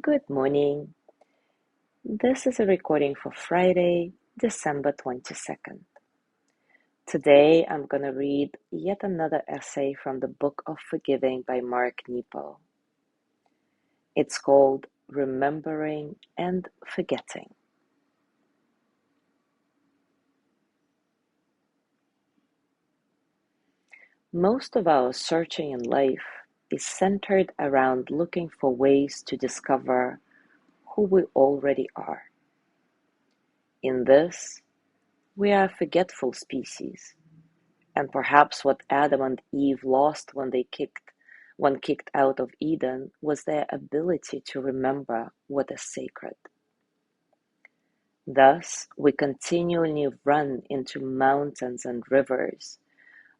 Good morning. This is a recording for Friday, December 22nd. Today I'm going to read yet another essay from the Book of Forgiving by Mark Nepo. It's called Remembering and Forgetting. Most of our searching in life is centered around looking for ways to discover who we already are. In this, we are a forgetful species. And perhaps what Adam and Eve lost when kicked out of Eden was their ability to remember what is sacred. Thus, we continually run into mountains and rivers,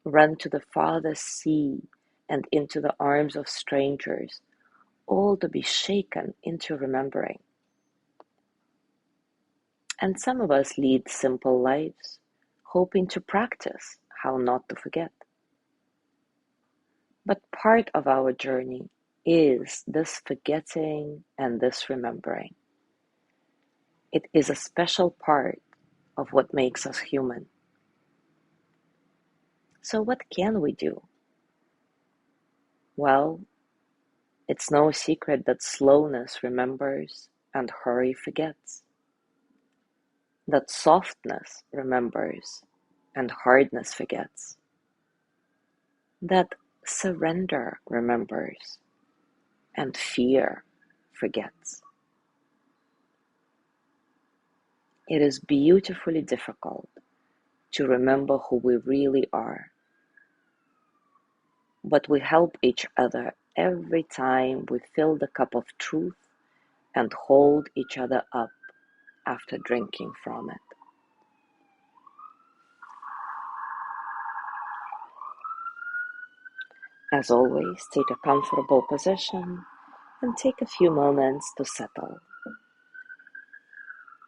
run to the farthest sea and into the arms of strangers, all to be shaken into remembering. And some of us lead simple lives, hoping to practice how not to forget. But part of our journey is this forgetting and this remembering. It is a special part of what makes us human. So what can we do? Well, it's no secret that slowness remembers and hurry forgets. That softness remembers and hardness forgets. That surrender remembers and fear forgets. It is beautifully difficult to remember who we really are, but we help each other every time we fill the cup of truth and hold each other up after drinking from it. As always, take a comfortable position and take a few moments to settle.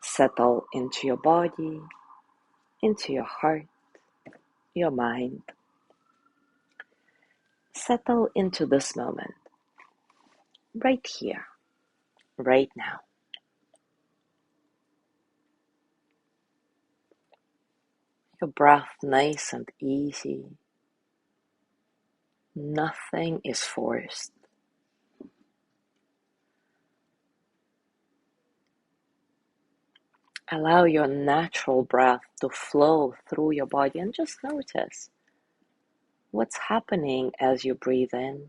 Settle into your body, into your heart, your mind. Settle into this moment, right here, right now. Your breath nice and easy. Nothing is forced. Allow your natural breath to flow through your body and just notice what's happening as you breathe in,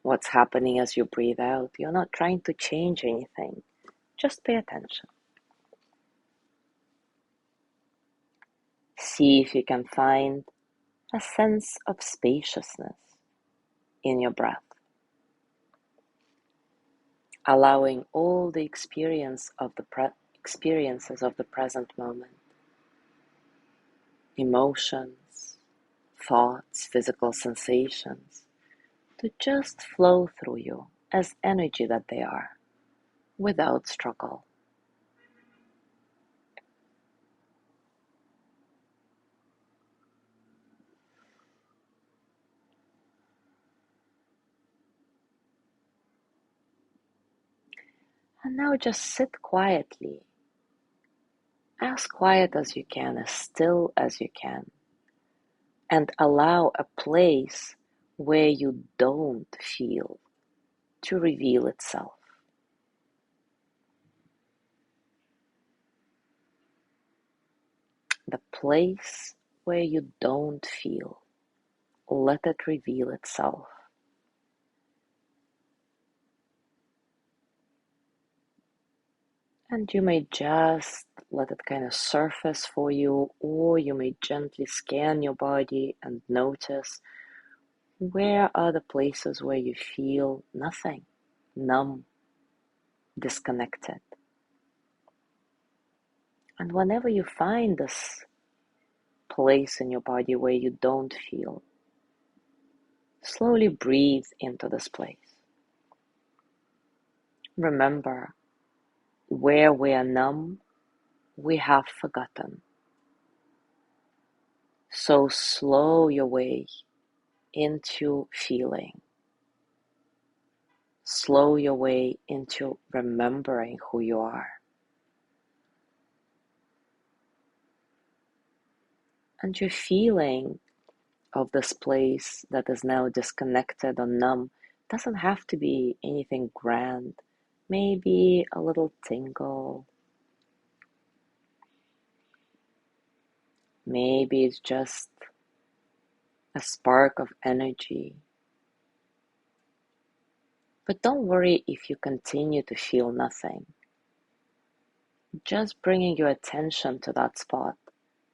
what's happening as you breathe out. You're not trying to change anything. Just pay attention. See if you can find a sense of spaciousness in your breath, allowing all the experiences of the present moment, emotions, thoughts, physical sensations, to just flow through you as energy that they are, without struggle. And now just sit quietly, as quiet as you can, as still as you can, and allow a place where you don't feel to reveal itself. The place where you don't feel, let it reveal itself. And you may just let it kind of surface for you, or you may gently scan your body and notice where are the places where you feel nothing, numb, disconnected. And whenever you find this place in your body where you don't feel, slowly breathe into this place. Remember, where we are numb, we have forgotten. So slow your way into feeling. slow your way into remembering who you are. And your feeling of this place that is now disconnected or numb doesn't have to be anything grand. Maybe a little tingle. Maybe it's just a spark of energy. But don't worry if you continue to feel nothing. Just bringing your attention to that spot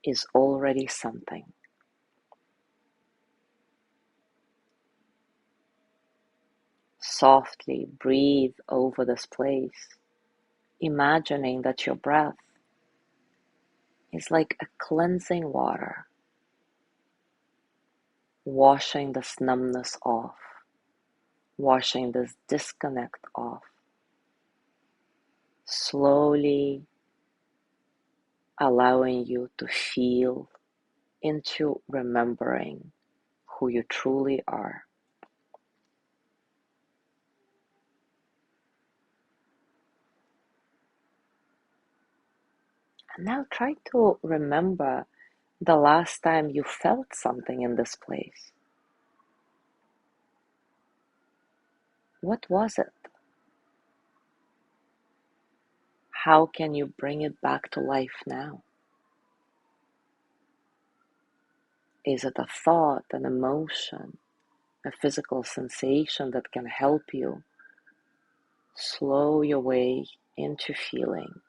is already something. Softly breathe over this place, imagining that your breath is like a cleansing water, washing this numbness off, washing this disconnect off, slowly allowing you to feel into remembering who you truly are. And now try to remember the last time you felt something in this place. What was it? How can you bring it back to life now? Is it a thought, an emotion, a physical sensation that can help you slow your way into feeling,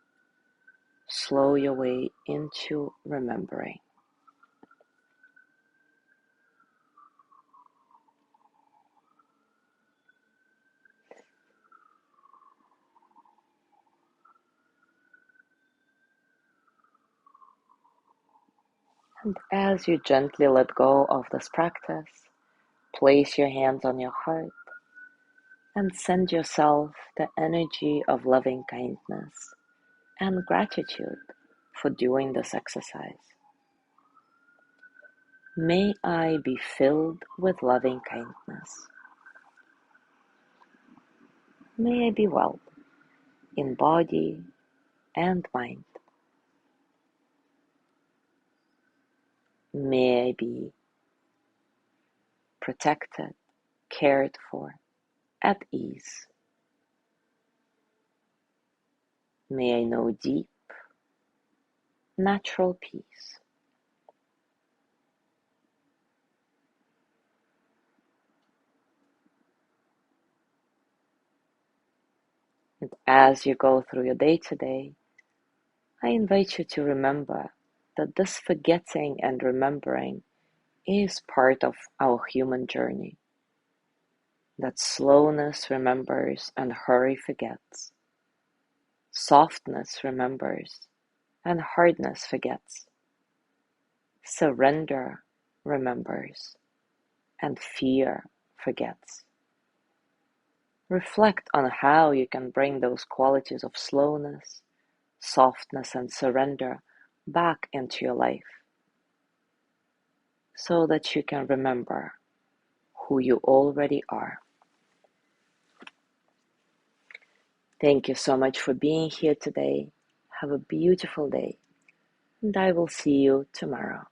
slow your way into remembering? And as you gently let go of this practice, place your hands on your heart and send yourself the energy of loving kindness and gratitude for doing this exercise. May I be filled with loving kindness. May I be well in body and mind. May I be protected, cared for, at ease. May I know deep, natural peace. And as you go through your day today, I invite you to remember that this forgetting and remembering is part of our human journey. That slowness remembers and hurry forgets. Softness remembers and hardness forgets. Surrender remembers and fear forgets. Reflect on how you can bring those qualities of slowness, softness, and surrender back into your life so that you can remember who you already are. Thank you so much for being here today. Have a beautiful day, and I will see you tomorrow.